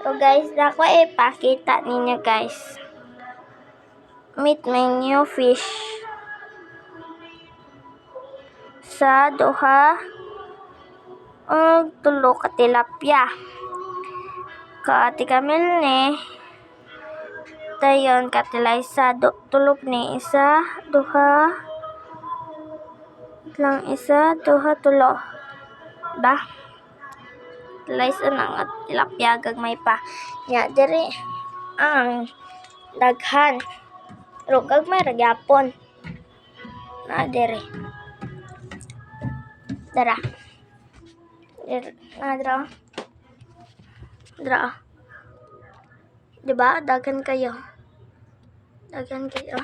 So guys, dako ipakita ninyo guys. Meet my new fish. Sa duha og tulo ka tilapia. Ati Camille ni dayon katilay sa tulog ni isa, duha lang isa, duha, tulo. Ba? Tilay sa nang tilapia gagmay pa. Nya diri ang daghan. Pero gagmay ra gyapon. Na diri. Dara. Dra. Dra. Diba? Daghan kayo. Daghan kayo.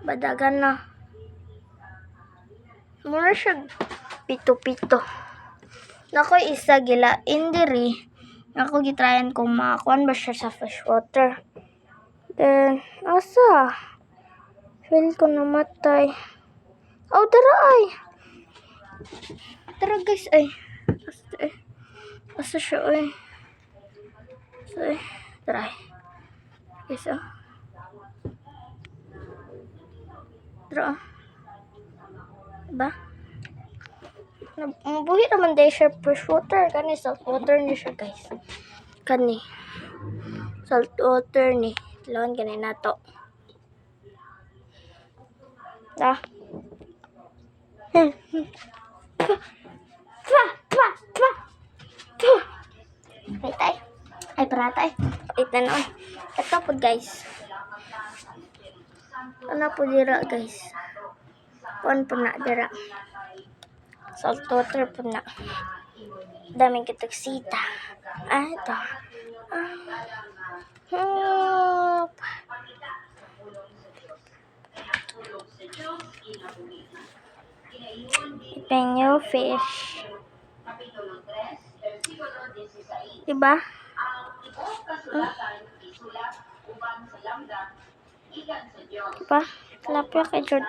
Badagan na. Mura siya pito-pito. Nako isa gila indiri. Ako gitryan kung makakuan ba siya sa freshwater. Then, asa? Feel ko namatay. Oh, tara ay. Tara guys ay. Asa siya ay. Tara ay. Guys oh. Tara. Ba? Mabuhi naman dahil siya freshwater. Kani saltwater ni siya guys. Kani. Saltwater ni. Lawan kani nato. Da. Ay tay. Ay parata ay. Ito na ay. Ito po guys. Ano po dira guys. Pon po na dira. Saltwater po na. Daming kitagsita. Ito. New fish. Diba? Diba? Tilapia kay Jod.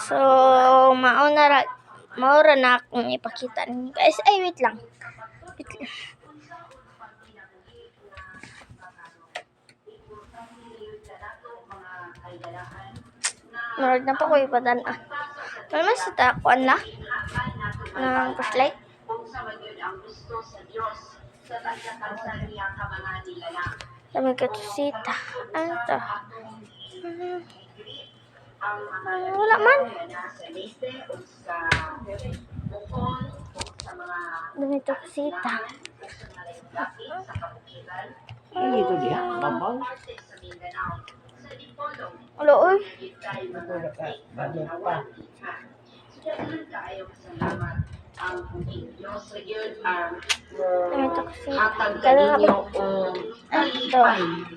So, maura na akong ipakita ninyo guys. Ay, wait lang. Marag na pa ko ipadan. Naman sa takuan na ng flashlight. Dami katusita. Ano to? Wala man. Dami katusita. Ito dia, babaw. Alo, oy.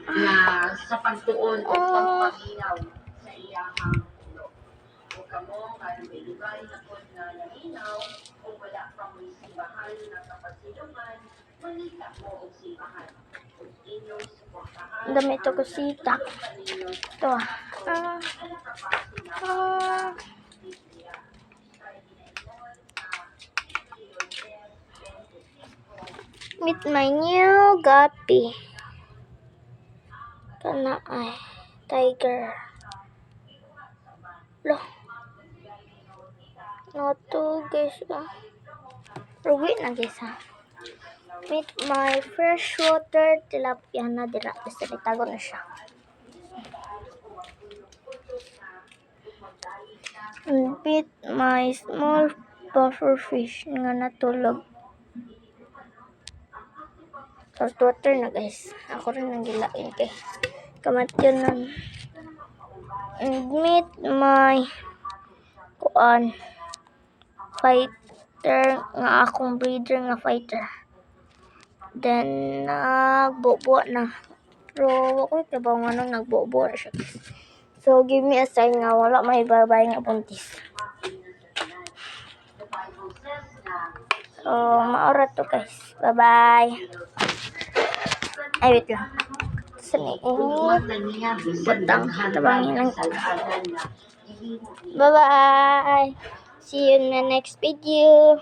Na sa pagtuon o pagpanginaw sa iyahang ulo. O kamo karon ilugay na pod na nalinaw o wala pa mo simbahan na kapasiluman, manita mo og simbahan. Ug inyong suportahan. Dami ito kusita. Ito Meet my new guppy. Kana ay tiger. Loh. No to guys. Rugi na guys ha. Meet my freshwater tilapia na dira. Basta itago na siya. Meet my small pufferfish nga natulog. Saltwater na guys. Ako rin ang gilain kay kamatyon nun. And meet my fighter nga akong breeder nga fighter. Then nagbobo na. Pero ako kabaw nga nung nagbobo na siya. So give me a sign nga wala may babay nga buntis. So maura to guys. Bye bye. Ay, wait lang. Sani, butang, tabangin lang. Bye-bye. See you in the next video.